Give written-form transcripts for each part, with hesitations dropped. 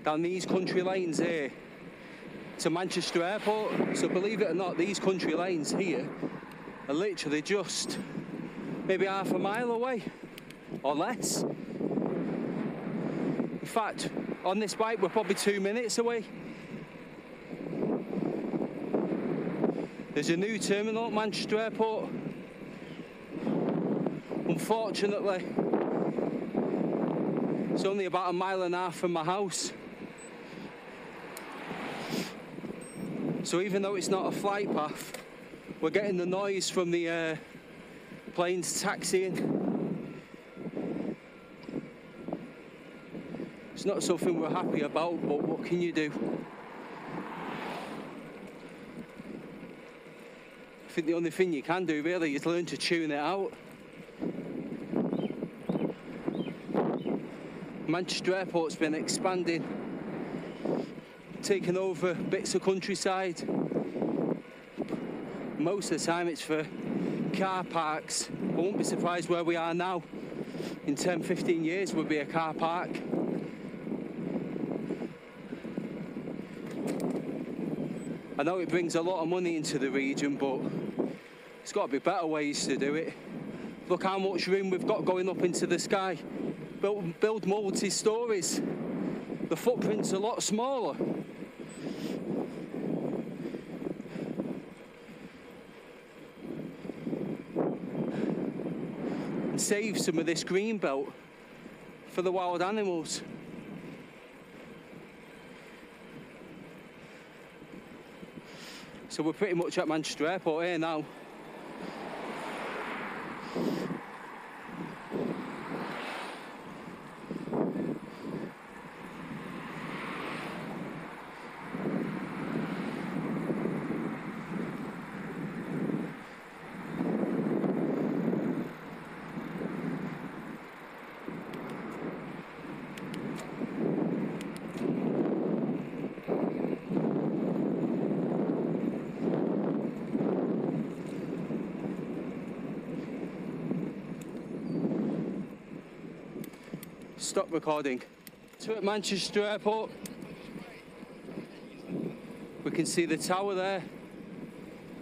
down these country lanes here to Manchester Airport. So believe it or not, these country lanes here are literally just maybe half a mile away or less. In fact, on this bike we're probably 2 minutes away. There's a new terminal at Manchester Airport. Unfortunately, it's only about 1.5 miles from my house. So even though it's not a flight path, we're getting the noise from the planes taxiing. It's not something we're happy about, but what can you do? I think the only thing you can do really is learn to tune it out. Manchester Airport's been expanding, taking over bits of countryside. Most of the time it's for car parks. I won't be surprised where we are now. In 10, 15 years we'll be a car park. I know it brings a lot of money into the region, but there's got to be better ways to do it. Look how much room we've got going up into the sky. Build multi-stories. The footprint's a lot smaller. And save some of this green belt for the wild animals. So we're pretty much at Manchester Airport here now. Stop recording. So at Manchester Airport, we can see the tower there.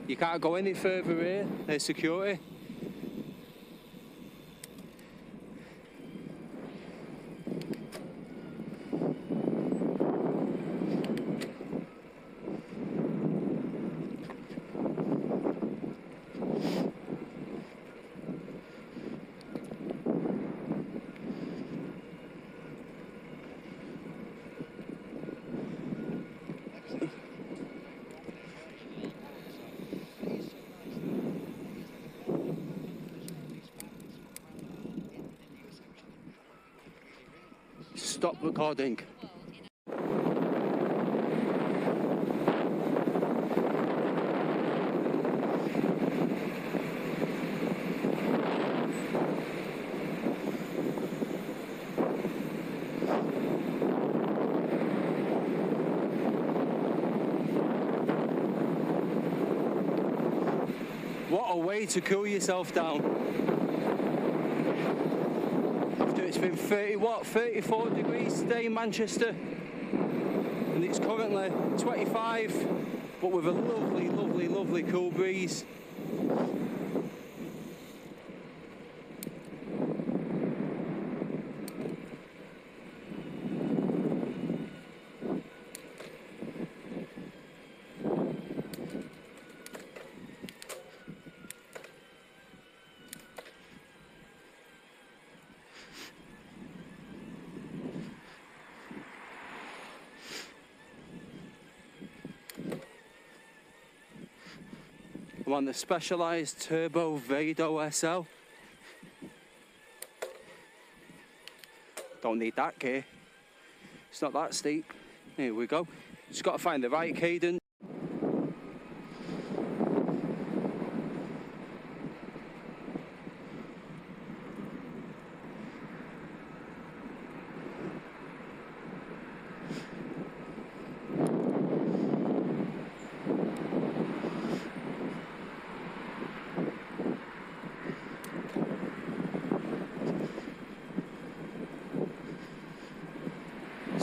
You can't go any further here, there's security. Stop recording. What a way to cool yourself down. It's been 34 degrees today in Manchester, and it's currently 25, but with a lovely, lovely, lovely cool breeze. I'm on the Specialized Turbo Vado SL. Don't need that gear. It's not that steep. Here we go. Just got to find the right cadence.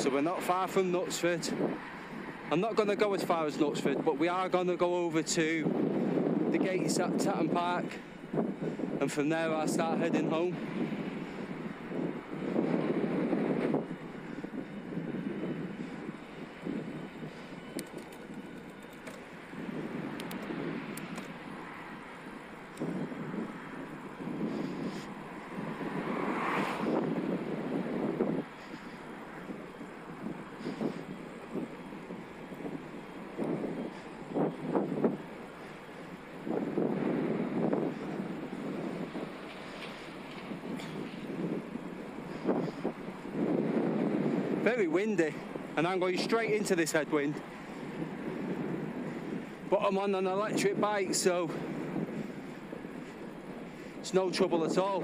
So we're not far from Knutsford. I'm not going to go as far as Knutsford, but we are going to go over to the gates at Tatton Park, and from there I'll start heading home. Very windy, and I'm going straight into this headwind. But I'm on an electric bike, so it's no trouble at all.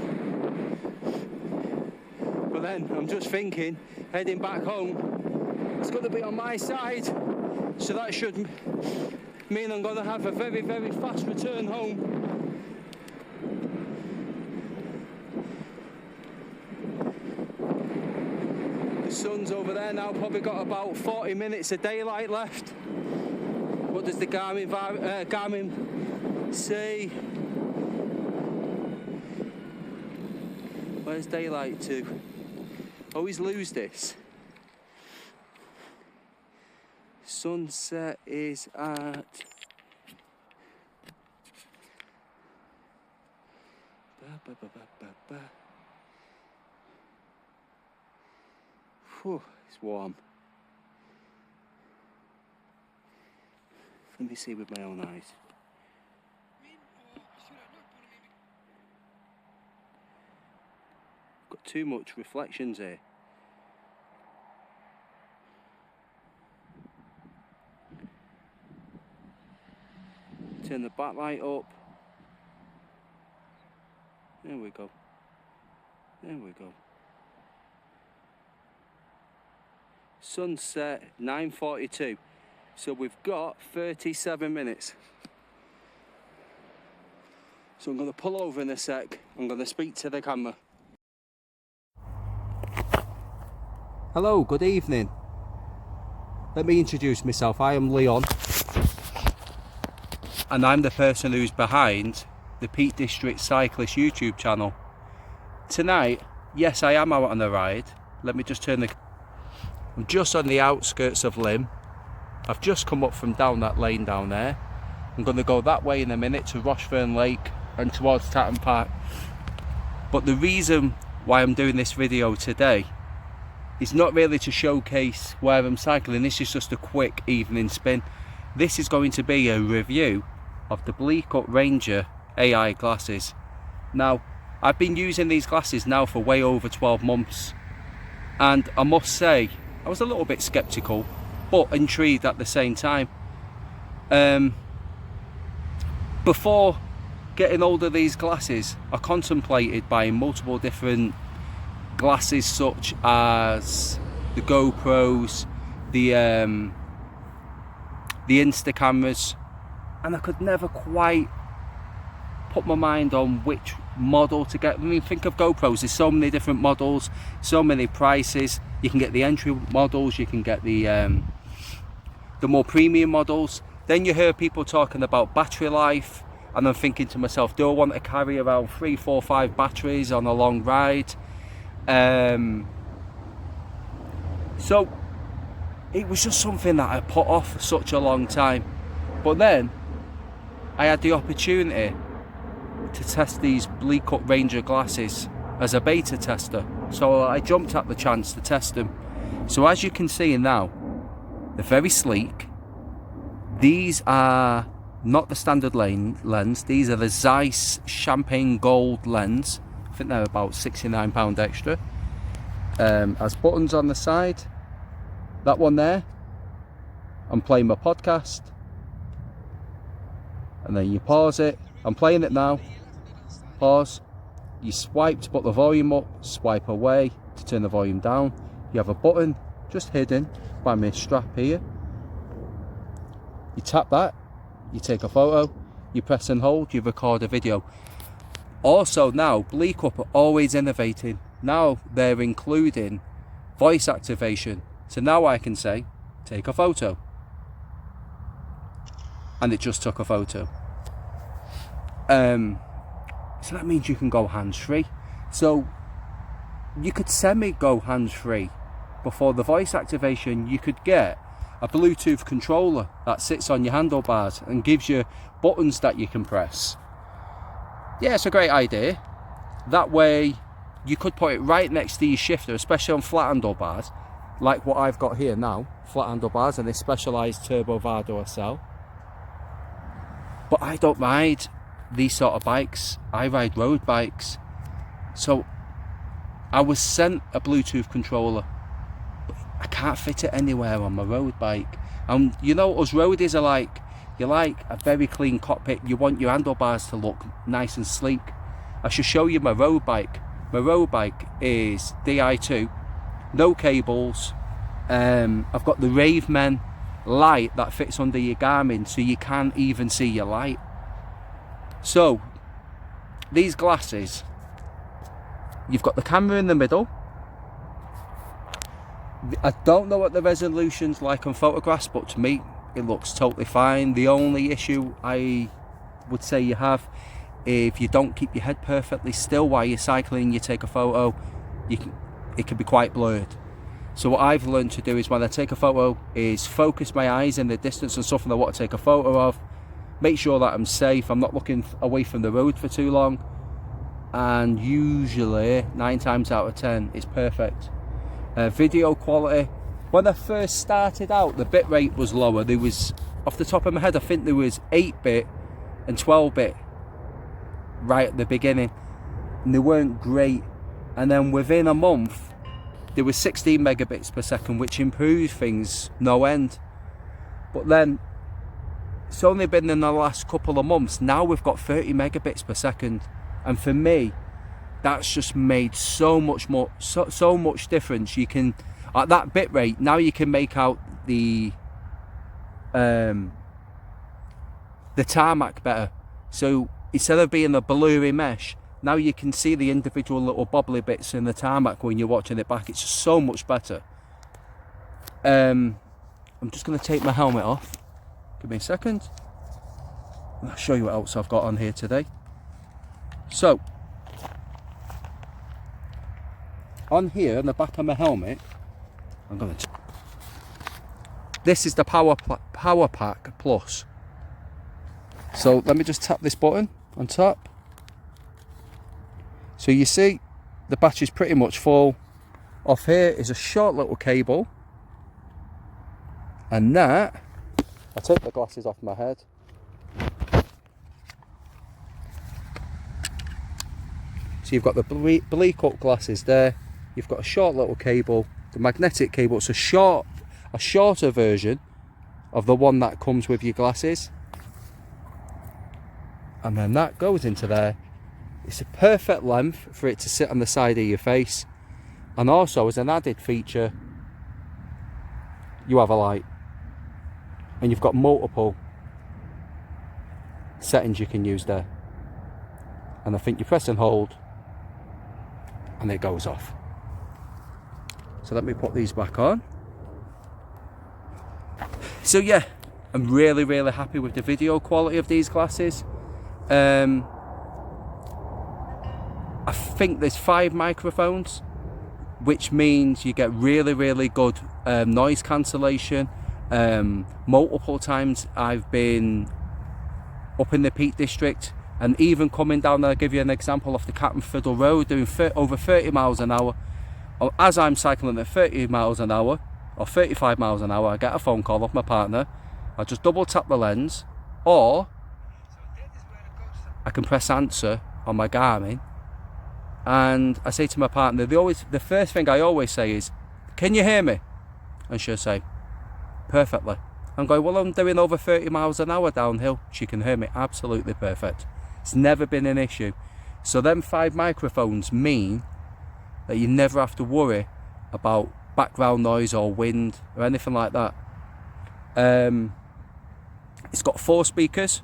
But then I'm just thinking, heading back home, it's going to be on my side, so that should mean I'm going to have a very, very fast return home. The sun's over there now, probably got about 40 minutes of daylight left. What does the Garmin say? Where's daylight to? Always lose this. Sunset is at Whew, it's warm. Let me see with my own eyes. Got too much reflections here. Turn the backlight up. There we go. There we go. Sunset 9:42. So we've got 37 minutes. So I'm going to pull over in a sec. I'm going to speak to the camera. Hello, good evening. Let me introduce myself. I am Leon. And I'm the person who's behind the Peak District Cyclist YouTube channel. Tonight, yes, I am out on a ride. Let me just turn the... I'm just on the outskirts of Lymm. I've just come up from down that lane down there. I'm going to go that way in a minute to Rochefern Lake and towards Tatton Park. But the reason why I'm doing this video today is not really to showcase where I'm cycling. This is just a quick evening spin. This is going to be a review of the Bleequp Ranger AI glasses. Now, I've been using these glasses now for way over 12 months. And I must say, I was a little bit skeptical, but intrigued at the same time. Before getting hold of these glasses, I contemplated buying multiple different glasses such as the GoPros, the Insta cameras, and I could never quite put my mind on which model to get. I mean, think of GoPros, there's so many different models, so many prices. You can get the entry models, you can get the more premium models. Then you hear people talking about battery life, and I'm thinking to myself, do I want to carry around 3, 4, 5 batteries on a long ride? So it was just something that I put off for such a long time. But then I had the opportunity to test these Bleequp Ranger glasses as a beta tester, so I jumped at the chance to test them. So as you can see now, they're very sleek. These are not the standard lens, these are the Zeiss Champagne Gold lens. I think they're about £69 extra. Has buttons on the side. That one there, I'm playing my podcast, and then you pause it. I'm playing it now. Pause. You swipe to put the volume up, swipe away to turn the volume down. You have a button just hidden by my strap here. You tap that, you take a photo, you press and hold, you record a video. Also now, Bleequp are always innovating. Now they're including voice activation. So now I can say, take a photo. And it just took a photo. So that means you can go hands-free. So you could semi-go hands-free. Before the voice activation, you could get a Bluetooth controller that sits on your handlebars and gives you buttons that you can press. Yeah, it's a great idea. That way you could put it right next to your shifter, especially on flat handlebars, like what I've got here now, flat handlebars and this specialised Turbo Vado SL. But I don't ride these sort of bikes, I ride road bikes. So I was sent a Bluetooth controller, but I can't fit it anywhere on my road bike. And you know, us roadies are like, you like a very clean cockpit, you want your handlebars to look nice and sleek. I should show you my road bike. My road bike is Di2, no cables. I've got the Ravemen light that fits under your Garmin, so you can't even see your light. So these glasses, you've got the camera in the middle. I don't know what the resolution's like on photographs, but to me it looks totally fine. The only issue I would say you have, if you don't keep your head perfectly still while you're cycling, you take a photo, it can be quite blurred. So what I've learned to do is when I take a photo is focus my eyes in the distance and stuff that I want to take a photo of, make sure that I'm safe, I'm not looking away from the road for too long, and usually 9 times out of 10 it's perfect. Video quality, when I first started out the bitrate was lower. There was, off the top of my head, I think there was 8-bit and 12-bit right at the beginning, and they weren't great. And then within a month there was 16 megabits per second, which improved things no end. But then it's only been in the last couple of months, now we've got 30 megabits per second, and for me that's just made so much more, so much difference. You can, at that bit rate, now you can make out the tarmac better. So instead of being a blurry mesh, now you can see the individual little bobbly bits in the tarmac when you're watching it back. It's just so much better. I'm just going to take my helmet off. Give me a second. I'll show you what else I've got on here today. So, on here, on the back of my helmet, this is the Power Pack Plus. So let me just tap this button on top. So you see the battery's pretty much full. Off here is a short little cable, and that, I'll take the glasses off my head. So you've got the Bleequp glasses there. You've got a short little cable, the magnetic cable. It's a shorter version of the one that comes with your glasses. And then that goes into there. It's a perfect length for it to sit on the side of your face. And also, as an added feature, you have a light. And you've got multiple settings you can use there. And I think you press and hold, and it goes off. So let me put these back on. So yeah, I'm really happy with the video quality of these glasses. I think there's 5 microphones, which means you get really good noise cancellation. Multiple times I've been up in the Peak District, and even coming down there, I'll give you an example off the Captain Fiddle Road, doing over 30 miles an hour. As I'm cycling at 30 miles an hour or 35 miles an hour, I get a phone call off my partner. I just double tap the lens, or I can press answer on my Garmin, and I say to my partner, the first thing I always say is, "Can you hear me?" And she'll say, "Perfectly." I'm going, "Well, I'm doing over 30 miles an hour downhill." She can hear me absolutely perfect. It's never been an issue. So them 5 microphones mean that you never have to worry about background noise or wind or anything like that. It's got 4 speakers.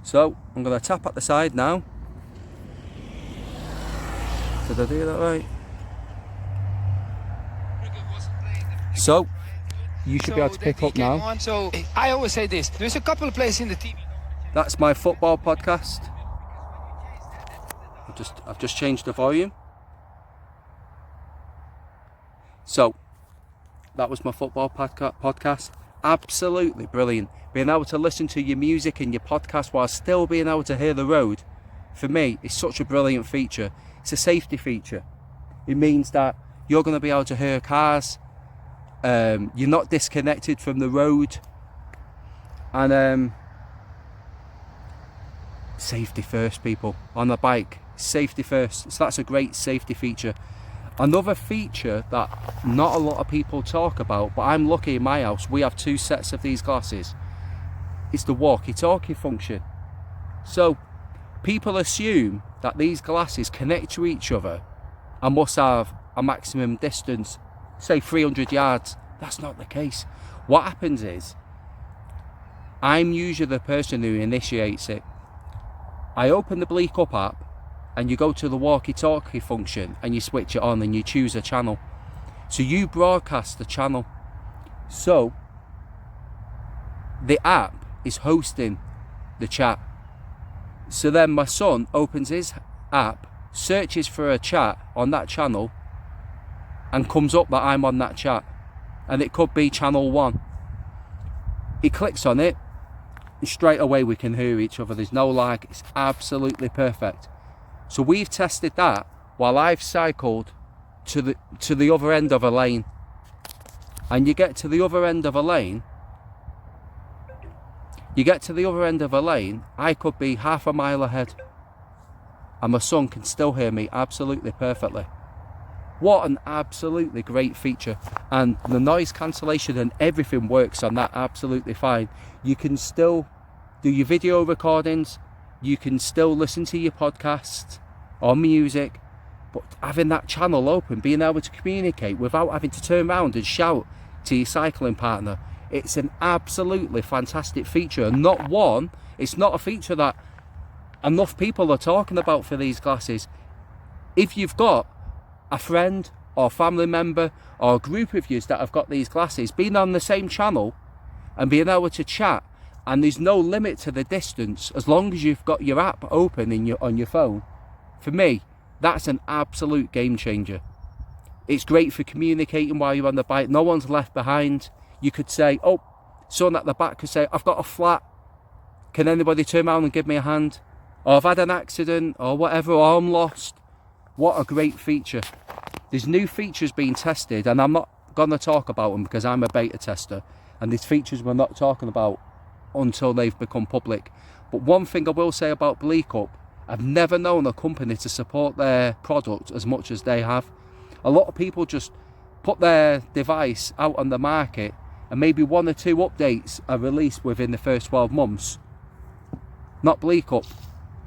So I'm going to tap at the side now. Did I do that right? So you should be able to pick up now. So I always say this, there's a couple of places in the team. That's my football podcast. I've just changed the volume. So that was my football podcast. Absolutely brilliant. Being able to listen to your music and your podcast while still being able to hear the road, for me, is such a brilliant feature. It's a safety feature. It means that you're going to be able to hear cars. You're not disconnected from the road. And safety first, people. On a bike, safety first. So that's a great safety feature. Another feature that not a lot of people talk about, but I'm lucky in my house, we have 2 sets of these glasses. It's the walkie-talkie function. So people assume that these glasses connect to each other and must have a maximum distance, say 300 yards. That's not the case. What happens is, I'm usually the person who initiates it. I open the Bleequp app, and you go to the walkie-talkie function and you switch it on and you choose a channel. So you broadcast the channel. So the app is hosting the chat. So then my son opens his app, searches for a chat on that channel, and comes up that I'm on that chat. And it could be channel 1. He clicks on it, and straight away we can hear each other. There's no lag. It's absolutely perfect. So we've tested that while I've cycled to the other end of a lane. And you get to the other end of a lane, I could be half a mile ahead, and my son can still hear me absolutely perfectly. What an absolutely great feature. And the noise cancellation and everything works on that absolutely fine. You can still do your video recordings, you can still listen to your podcasts or music, but having that channel open, being able to communicate without having to turn around and shout to your cycling partner, it's an absolutely fantastic feature. And it's not a feature that enough people are talking about for these glasses. If you've got a friend or family member or a group of yous that have got these glasses, being on the same channel and being able to chat, and there's no limit to the distance as long as you've got your app open on your phone, for me, that's an absolute game changer. It's great for communicating while you're on the bike. No one's left behind. You could say, oh, someone at the back could say, I've got a flat, can anybody turn around and give me a hand? Or I've had an accident, or whatever, or I'm lost. What a great feature. There's new features being tested, and I'm not going to talk about them because I'm a beta tester, and these features we're not talking about until they've become public. But one thing I will say about Bleequp, I've never known a company to support their product as much as they have. A lot of people just put their device out on the market and maybe 1 or 2 updates are released within the first 12 months. Not Bleequp.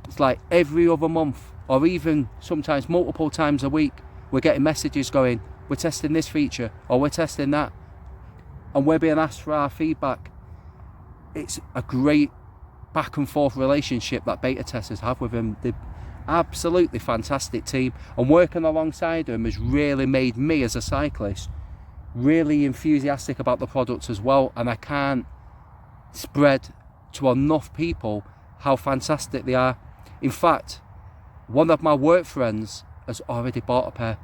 It's like every other month, or even sometimes multiple times a week, we're getting messages going, we're testing this feature, or we're testing that, and we're being asked for our feedback. It's a great back and forth relationship that beta testers have with them. They're absolutely fantastic team, and working alongside them has really made me as a cyclist really enthusiastic about the products as well, and I can't spread to enough people how fantastic they are. In fact, one of my work friends has already bought a pair,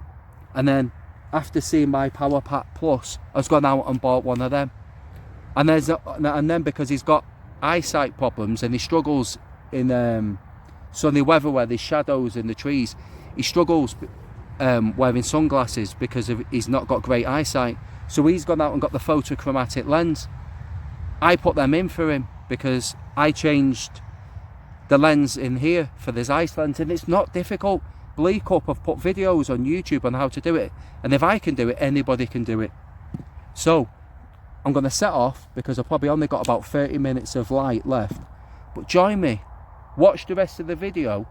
and then after seeing my Power Pack Plus has gone out and bought one of them. And then because he's got eyesight problems and he struggles in sunny weather where there's shadows in the trees, he struggles wearing sunglasses because he's not got great eyesight. So he's gone out and got the photochromatic lens. I put them in for him because I changed the lens in here for this ice lens, and it's not difficult. Bleequp have put videos on YouTube on how to do it, and if I can do it, anybody can do it. So I'm going to set off because I've probably only got about 30 minutes of light left, but join me, watch the rest of the video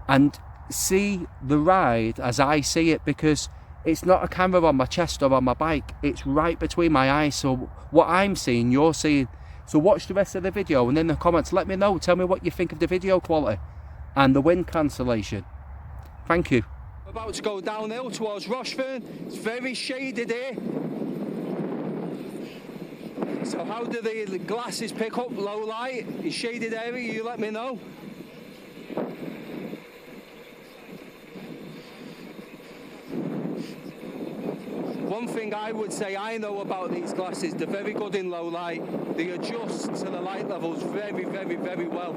and see the ride as I see it, because it's not a camera on my chest or on my bike, it's right between my eyes, so what I'm seeing, you're seeing. So watch the rest of the video, and in the comments let me know, tell me what you think of the video quality and the wind cancellation. Thank you. We're about to go downhill towards Rochefort. It's very shaded here. So how do the glasses pick up low light in shaded area? You let me know. One thing I would say I know about these glasses, they're very good in low light. They adjust to the light levels very, very, very well.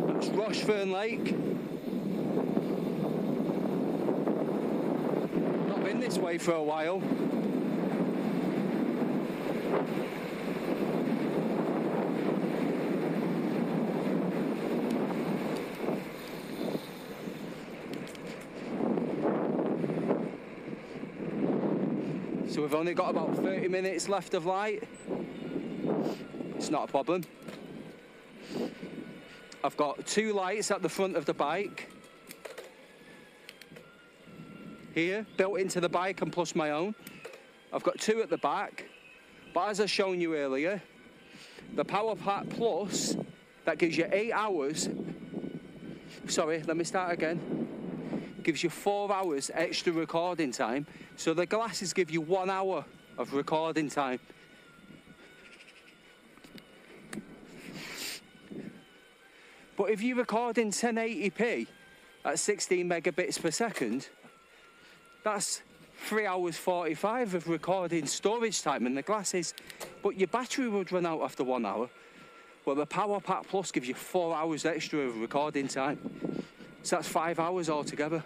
That's Rochefern Lake. Not been this way for a while. So we've only got about 30 minutes left of light. It's not a problem. I've got 2 lights at the front of the bike. Here, built into the bike and plus my own. I've got 2 at the back. But as I've shown you earlier, the Power Pack Plus, that gives you 8 hours. Sorry, let me start again. Gives you 4 hours extra recording time. So the glasses give you 1 hour of recording time. But if you record in 1080p at 16 megabits per second, that's 3 hours 45 of recording storage time in the glasses. But your battery would run out after 1 hour. Well, the Power Pack Plus gives you 4 hours extra of recording time. So that's 5 hours altogether.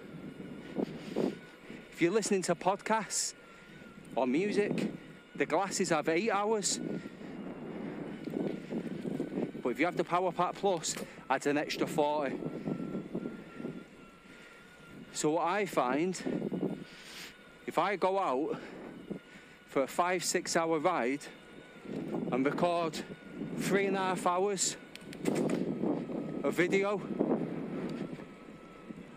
If you're listening to podcasts or music, the glasses have 8 hours. But if you have the Power Pack Plus, adds an extra 40. So what I find, if I go out for a 5-6 hour ride and record 3.5 hours of video,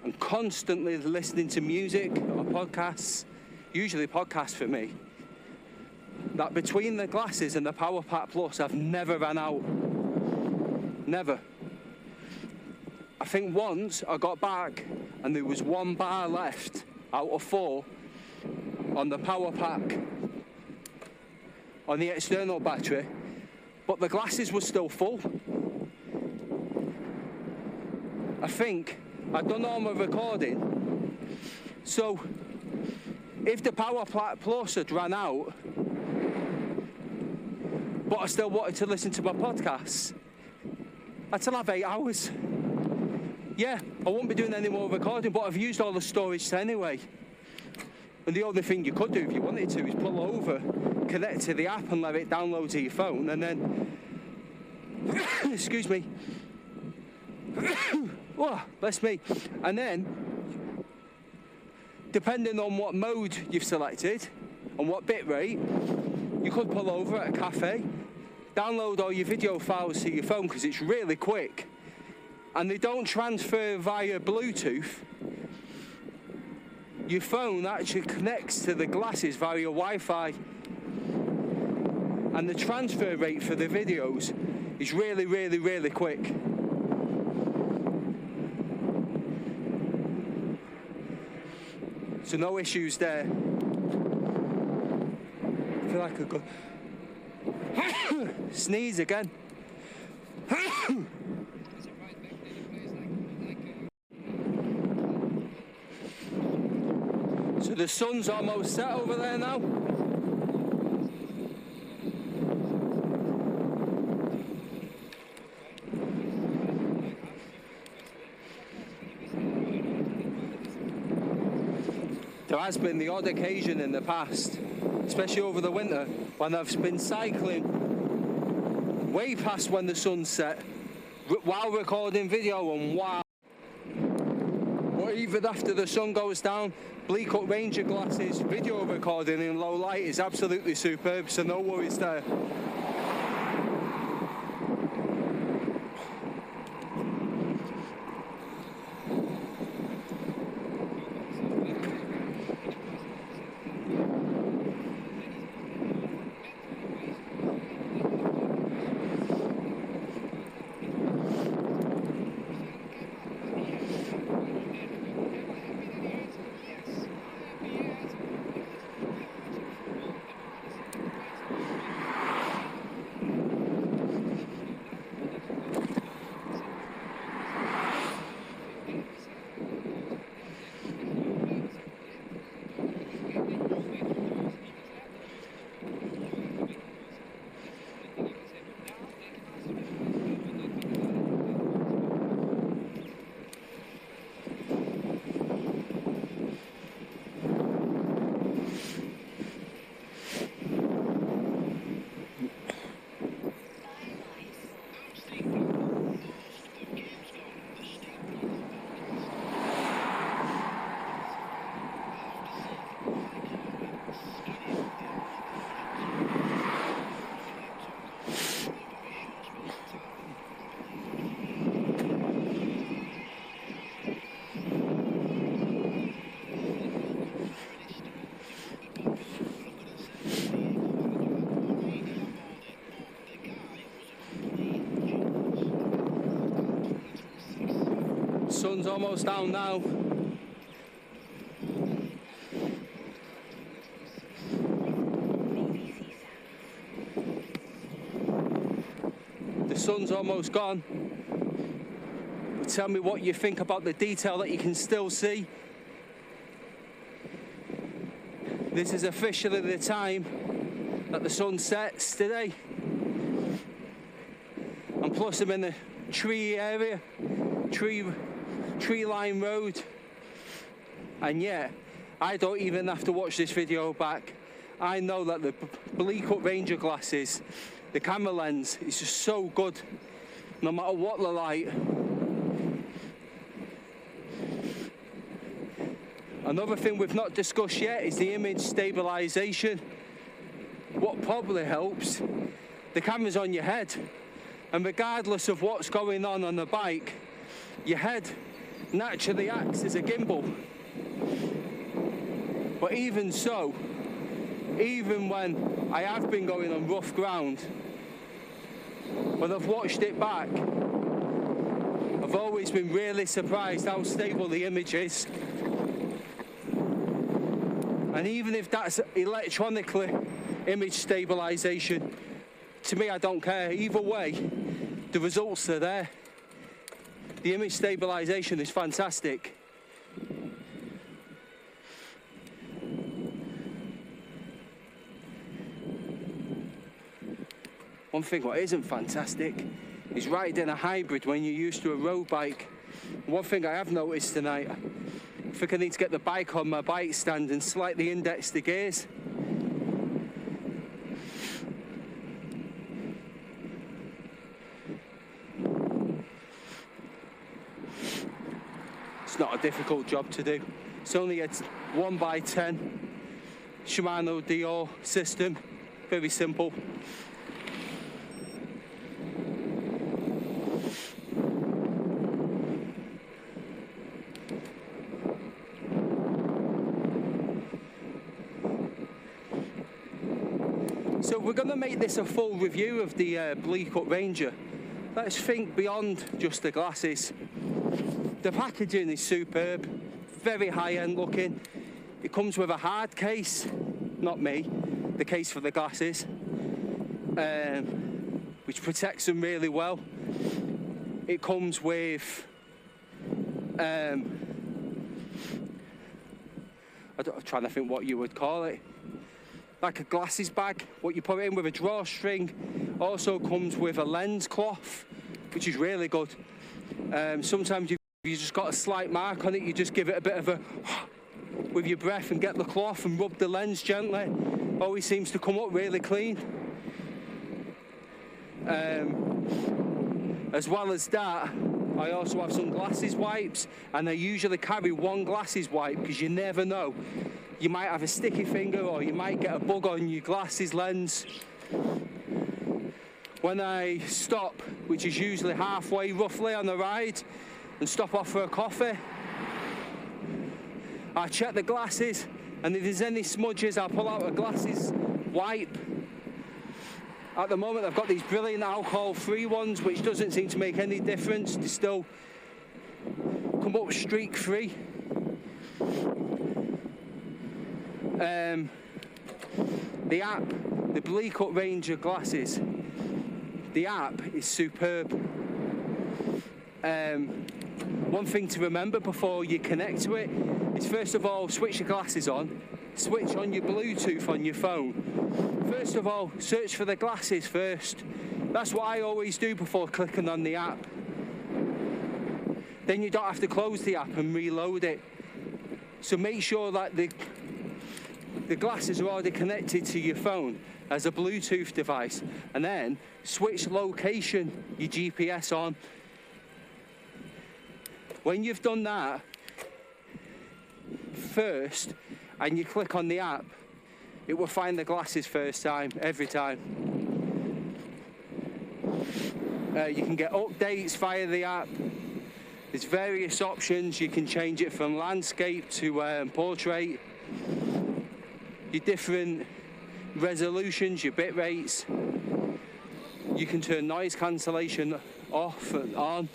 and constantly listening to music or podcasts, usually podcasts for me, that between the glasses and the Power Pack Plus, I've never ran out. Never. I think once I got back and there was 1 bar left out of 4 on the Power Pack on the external battery, but the glasses were still full. I think I'd done all my recording, so if the Power Pack Plus had ran out, but I still wanted to listen to my podcasts, I'd still have 8 hours. Yeah, I won't be doing any more recording, but I've used all the storage anyway. And the only thing you could do if you wanted to is pull over, connect to the app and let it download to your phone, and then, excuse me, oh, bless me. And then, depending on what mode you've selected and what bit rate, you could pull over at a cafe, download all your video files to your phone because it's really quick. And they don't transfer via Bluetooth. Your phone actually connects to the glasses via Wi-Fi. And the transfer rate for the videos is really, really, really quick. So no issues there. I feel like I could sneeze again. So the sun's almost set over there now. There has been the odd occasion in the past, especially over the winter, when I've been cycling way past when the sun's set, while recording video and while, or even after the sun goes down. Bleequp Ranger glasses, video recording in low light is absolutely superb, so no worries there. sun's almost down now. The sun's almost gone. But tell me what you think about the detail that you can still see. This is officially the time that the sun sets today. And plus I'm in the tree area, tree line road. And yeah, I don't even have to watch this video back. I know that the Bleequp Ranger glasses, the camera lens, is just so good, no matter what the light. Another thing we've not discussed yet is the image stabilization. What probably helps, the camera's on your head, and regardless of what's going on the bike, your head naturally acts as a gimbal. But even so, even when I have been going on rough ground, when I've watched it back, I've always been really surprised how stable the image is. And even if that's electronically image stabilization, to me I don't care. Either way, the results are there. The image stabilization is fantastic. One thing what isn't fantastic is riding a hybrid when you're used to a road bike. One thing I have noticed tonight, I think I need to get the bike on my bike stand and slightly index the gears. It's not a difficult job to do. It's only a 1x10 Shimano Dior system, very simple. So we're going to make this a full review of the Bleequp Ranger. Let's think beyond just the glasses. The packaging is superb, very high-end looking. It comes with a hard case, not me, the case for the glasses, which protects them really well. It comes with I'm trying to think what you would call it. Like a glasses bag, what you put in with a drawstring. Also comes with a lens cloth, which is really good. Sometimes you just got a slight mark on it, you just give it a bit of a with your breath and get the cloth and rub the lens gently. Always seems to come up really clean. As well as that, I also have some glasses wipes, and I usually carry one glasses wipe because you never know. You might have a sticky finger or you might get a bug on your glasses lens. When I stop, which is usually halfway roughly on the ride, and stop off for a coffee, I check the glasses, and if there's any smudges, I'll pull out a glasses wipe. At the moment, I've got these brilliant alcohol-free ones, which doesn't seem to make any difference. They still come up streak-free. The app, the Bleequp Ranger glasses, the app is superb. One thing to remember before you connect to it is, first of all, switch your glasses on, switch on your Bluetooth on your phone. First of all, search for the glasses first. That's what I always do before clicking on the app. Then you don't have to close the app and reload it. So make sure that the glasses are already connected to your phone as a Bluetooth device, and then switch location, your GPS on. When you've done that first and you click on the app, it will find the glasses first time, every time. You can get updates via the app. There's various options. You can change it from landscape to portrait. Your different resolutions, your bit rates. You can turn noise cancellation off and on.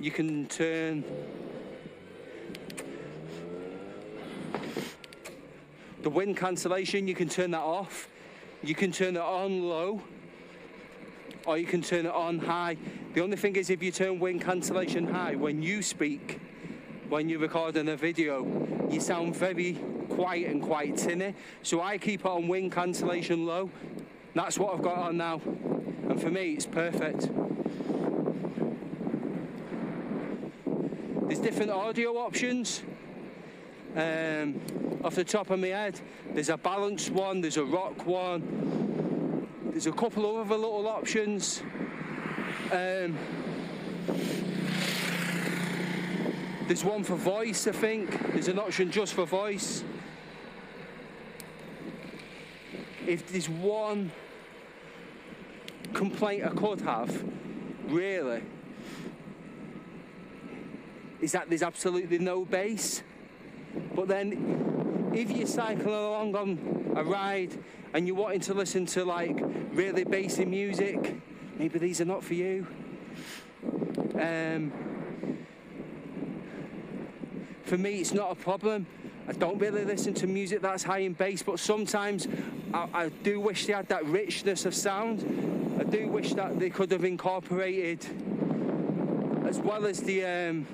you can turn the wind cancellation, you can turn that off. You can turn it on low, or you can turn it on high. The only thing is, if you turn wind cancellation high, when you speak, when you're recording a video, you sound very quiet and quite tinny. So I keep it on wind cancellation low. That's what I've got on now. And for me, it's perfect. There's different audio options. Off the top of my head, there's a balanced one, there's a rock one, there's a couple of other little options. There's one for voice, I think. There's an option just for voice. If there's one complaint I could have, really, is that there's absolutely no bass. But then, if you're cycling along on a ride and you're wanting to listen to like really bassy music, maybe these are not for you. For me, it's not a problem. I don't really listen to music that's high in bass, but sometimes I do wish they had that richness of sound. I do wish that they could have incorporated, as well as the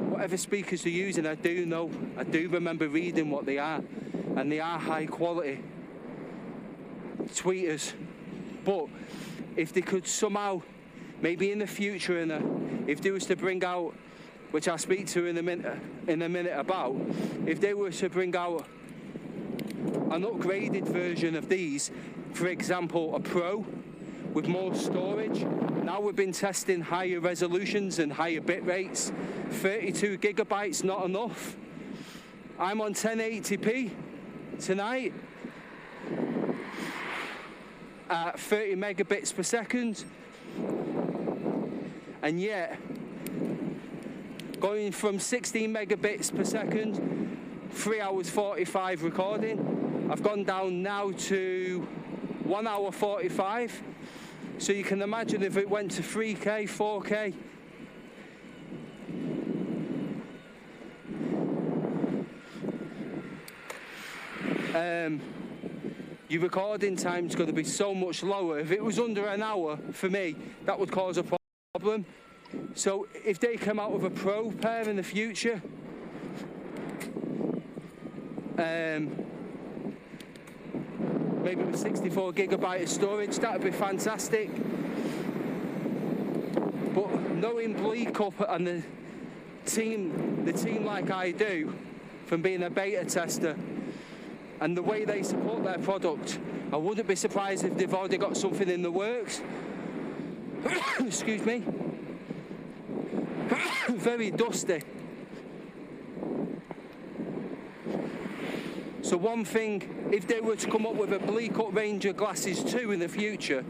whatever speakers they're using. I do remember reading what they are, and they are high quality tweeters. But if they could somehow, maybe in the future, if they was to bring out, which I'll speak to in a minute about, if they were to bring out an upgraded version of these, for example, a Pro with more storage. Now we've been testing higher resolutions and higher bit rates. 32 gigabytes, not enough. I'm on 1080p tonight at 30 megabits per second. And yet, going from 16 megabits per second, 3 hours 45 recording, I've gone down now to 1 hour 45. So you can imagine if it went to 3K, 4K. Your recording time's going to be so much lower. If it was under an hour, for me, that would cause a problem. So if they come out with a Pro pair in the future, maybe with 64 gigabyte of storage, that would be fantastic. But knowing Bleequp and the team like I do, from being a beta tester, and the way they support their product, I wouldn't be surprised if they've already got something in the works. Excuse me. Very dusty. So one thing, if they were to come up with a Bleequp Ranger Glasses 2 in the future,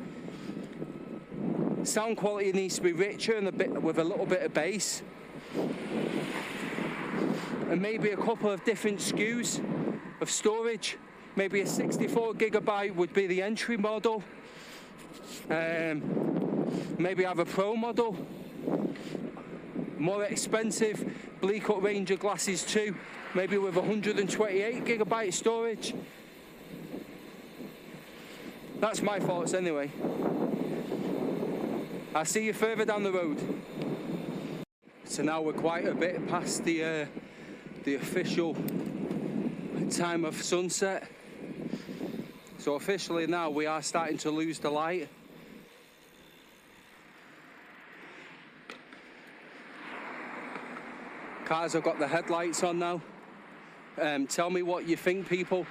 sound quality needs to be richer and with a little bit of bass. And maybe a couple of different SKUs of storage. Maybe a 64 gigabyte would be the entry model. Maybe have a Pro model. More expensive Bleequp Ranger Glasses 2, maybe with 128 gigabyte storage. That's my thoughts anyway. I'll see you further down the road. So now we're quite a bit past the official time of sunset. So officially now we are starting to lose the light. Cars have got the headlights on now. Tell me what you think, people.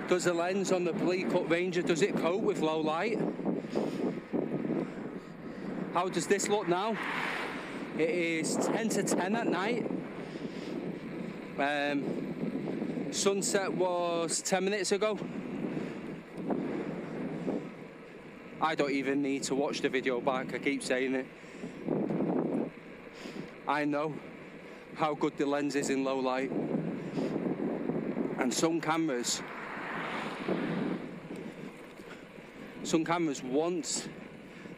Does the lens on the Bleequp Ranger, does it cope with low light? How does this look now? It is 10 to 10 at night. Sunset was 10 minutes ago. I don't even need to watch the video back, I keep saying it. I know how good the lens is in low light. And some cameras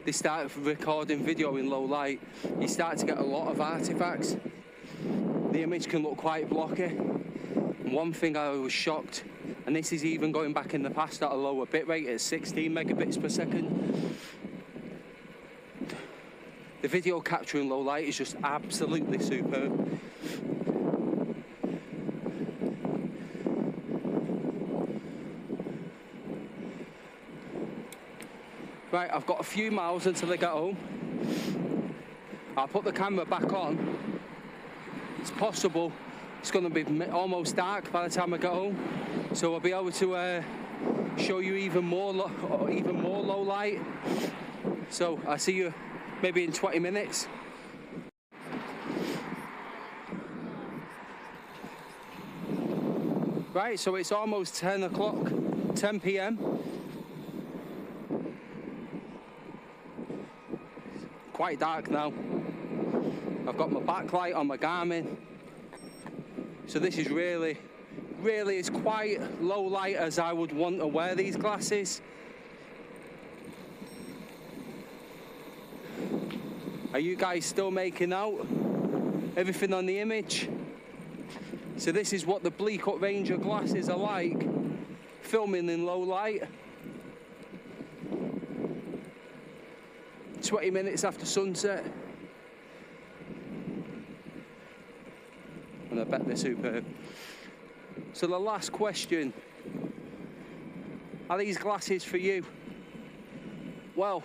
they start recording video in low light, you start to get a lot of artifacts. The image can look quite blocky. And one thing I was shocked, and this is even going back in the past at a lower bitrate at 16 megabits per second. The video capture in low light is just absolutely superb. Right, I've got a few miles until I get home. I'll put the camera back on. It's possible it's going to be almost dark by the time I get home, so I'll be able to show you even more low light. So I'll see you maybe in 20 minutes. Right, so it's almost 10 o'clock, 10 p.m. Quite dark now. I've got my backlight on my Garmin. So this is really is quite low light as I would want to wear these glasses. Are you guys still making out everything on the image? So this is what the Bleequp Ranger glasses are like, filming in low light. 20 minutes after sunset. And I bet they're superb. So the last question, are these glasses for you? Well,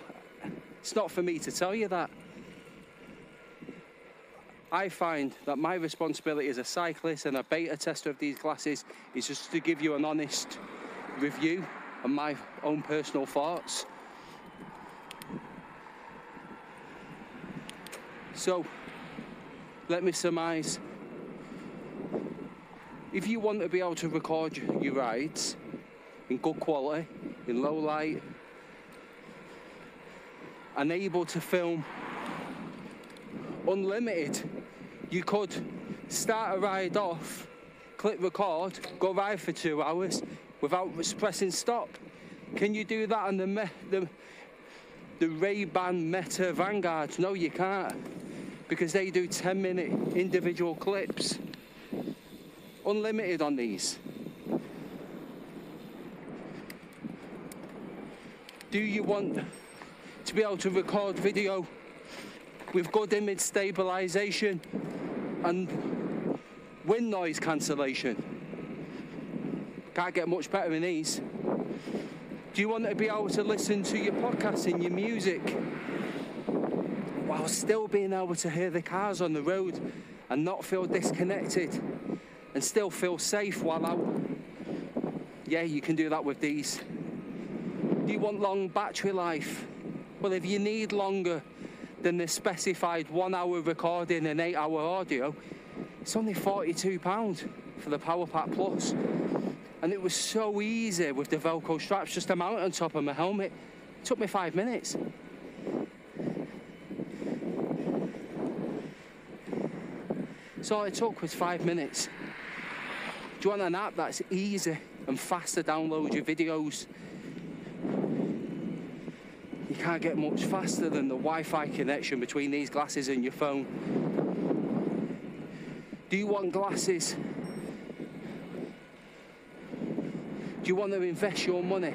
it's not for me to tell you that. I find that my responsibility as a cyclist and a beta tester of these glasses is just to give you an honest review and my own personal thoughts. So, let me surmise. If you want to be able to record your rides in good quality, in low light, and able to film unlimited, you could start a ride off, click record, go ride for 2 hours without pressing stop. Can you do that on the Ray-Ban Meta Vanguards? No, you can't, because they do 10-minute individual clips. Unlimited on these. Do you want to be able to record video with good image stabilization and wind noise cancellation? Can't get much better than these. Do you want to be able to listen to your podcasts and your music while still being able to hear the cars on the road and not feel disconnected and still feel safe while out? Yeah, you can do that with these. Do you want long battery life? Well, if you need longer than the specified 1 hour recording and 8 hour audio, it's only £42 for the Power Pack Plus. And it was so easy with the Velcro straps just to mount on top of my helmet. It took me 5 minutes. So all it took was 5 minutes. Do you want an app that's easy and fast to download your videos? You can't get much faster than the Wi-Fi connection between these glasses and your phone. Do you want glasses? Do you want to invest your money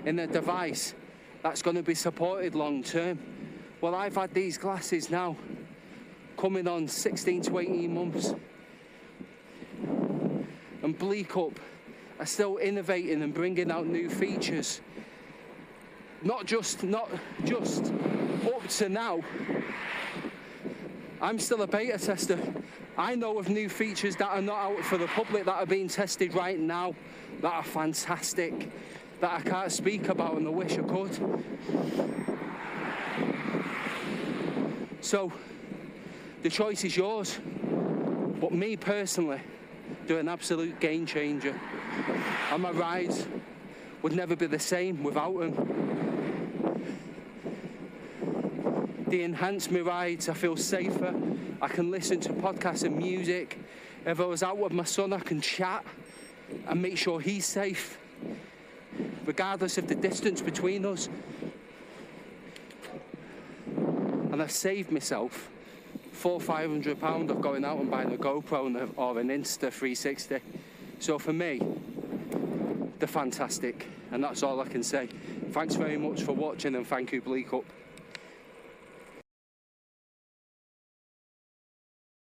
in a device that's going to be supported long term? Well, I've had these glasses now coming on 16 to 18 months. And Bleequp are still innovating and bringing out new features. Not just up to now. I'm still a beta tester. I know of new features that are not out for the public that are being tested right now that are fantastic, that I can't speak about and I wish I could. So, the choice is yours. But me personally, they're an absolute game changer. And my rides would never be the same without them. They enhance my rides, I feel safer, I can listen to podcasts and music. If I was out with my son, I can chat and make sure he's safe, regardless of the distance between us. and I've saved myself £400-500 of going out and buying a GoPro or an Insta 360. So for me, they're fantastic, and that's all I can say. Thanks very much for watching, and thank you, Bleequp.